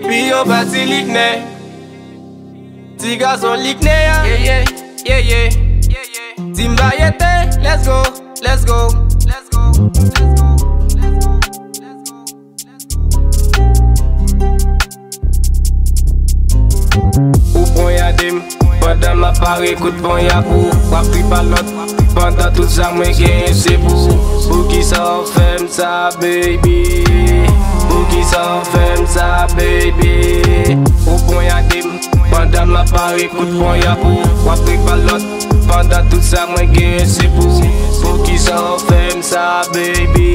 Bio bati likne, ti garçon likne ya. Timba yete, let's go. Ou pon ya dem, pendant ma pare kout pon ya pou. Wap pri palot, pendant tout ça mwen gen se pou ki sa fem sa baby. Pour qui ça fem sa baby. Ou pon ya dem, pendant ma pare kout pon ya pou. Wap pri palot, pendant tout ça mwen gen se pou ki sa fem sa baby.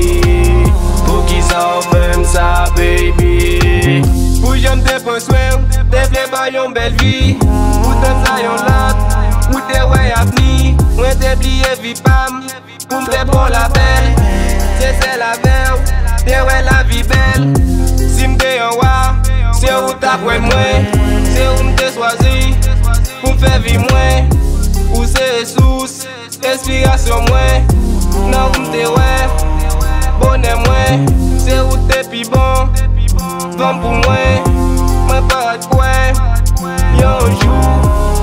Pour qui ça fem sa baby. Pour j'aime te prends soin, te vle ba yon belle vie. Pour te sa yon lot, pour te ouais avni. Mwen te plié vi pam, pour me bon la belle. C'est la verbe, te ouais la vie belle. Si m'te yon wa, c'est où t'apprends moi. C'est où m'te choisi, pour m'faire vivre moi. Ou c'est sous, inspiration moi. Non où m'te ouais, bonnet moi. C'est où t'es pi bon. Vem pour moi, moi pas de quoi. Yon jour,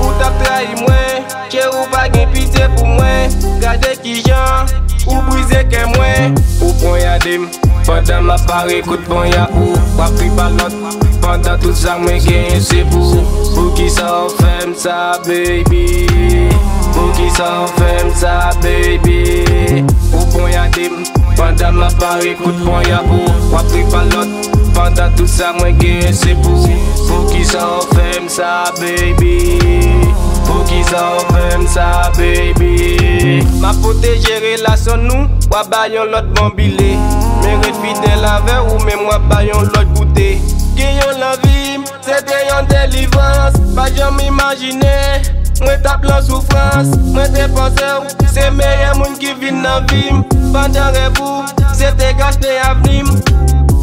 ou t'as trahi moi. J'ai ou pas gen pitié pour moi. Gardez qui j'en, ou briser que moi. Ou pon ya dem, pendant ma pare kout pon ya ou. Wap pri palot, pendant tout ça mwen gen se pour qui ça fem sa baby. Pour qui ça fem sa baby. Ou pon ya dem, pendant ma pare kout pon ya ou. Wap pri palot, pendant tout ça mwen gen se pour qui ça fem sa baby. Pour qui ça fem sa baby. Ma protéger relation nous, wap bayon l'autre bon billet. Mais fidèle avec ou même moi bayon l'autre goûter. Gayon l'envie, c'était une délivrance. Pas jamais imaginé, moi tape la souffrance. Moi te pensé, c'est meilleur monde qui vit dans la vie. Pendant rêve, c'était gâché à venir.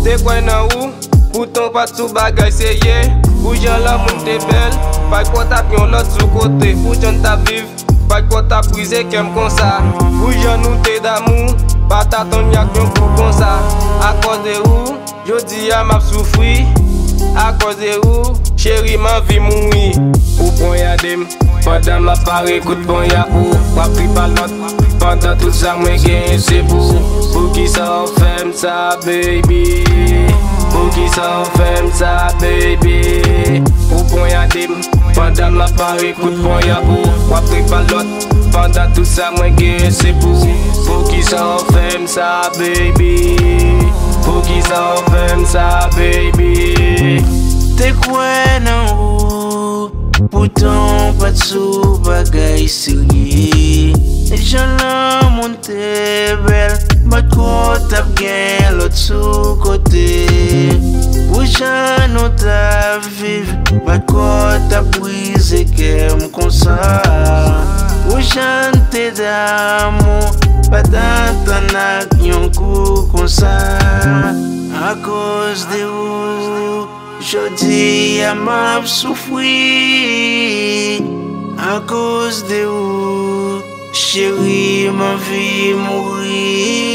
T'es quoi nan ou? Pourtant pas tout bagay c'est yeah. Ou j'en la moun te belle. Pas quoi t'as yon l'autre sous côté. Ou j'en t'a vive. Pas quoi t'as brisé comme comme ça. Ou j'en nous t'es d'amour. Pas t'attendre y'a qu'un coup comme ça. À cause de où? Je dis à m'a souffri. À cause de où? Chérie ma vie mourir. Ou pon ya dem, pendant ma pare kout pon ya ou. Wap pri palot, pendant tout ça mwen gen se pour qui ça fem sa baby. Pour qui ça fem sa baby. Ou pon ya dem, pendant ma pare kout pon ya ou. Wap pri palot, pendant tout ça mwen gen se pour qui ça fem sa baby. Pour qui ça fem sa baby. T'es quoi nan ou? Pourtant pas de sous bagay sérieux. J'en la monte belle. Bat côté tap gen l'autre sous côté. Ou j'en ou ta vive. Bat côté tap brise kem comme ça. Ou j'en te d'amour. Pas d'entendre ak yon coup comme ça. À cause de ou jodi a m'a souffri. À cause de ou chérie ma vie mourir.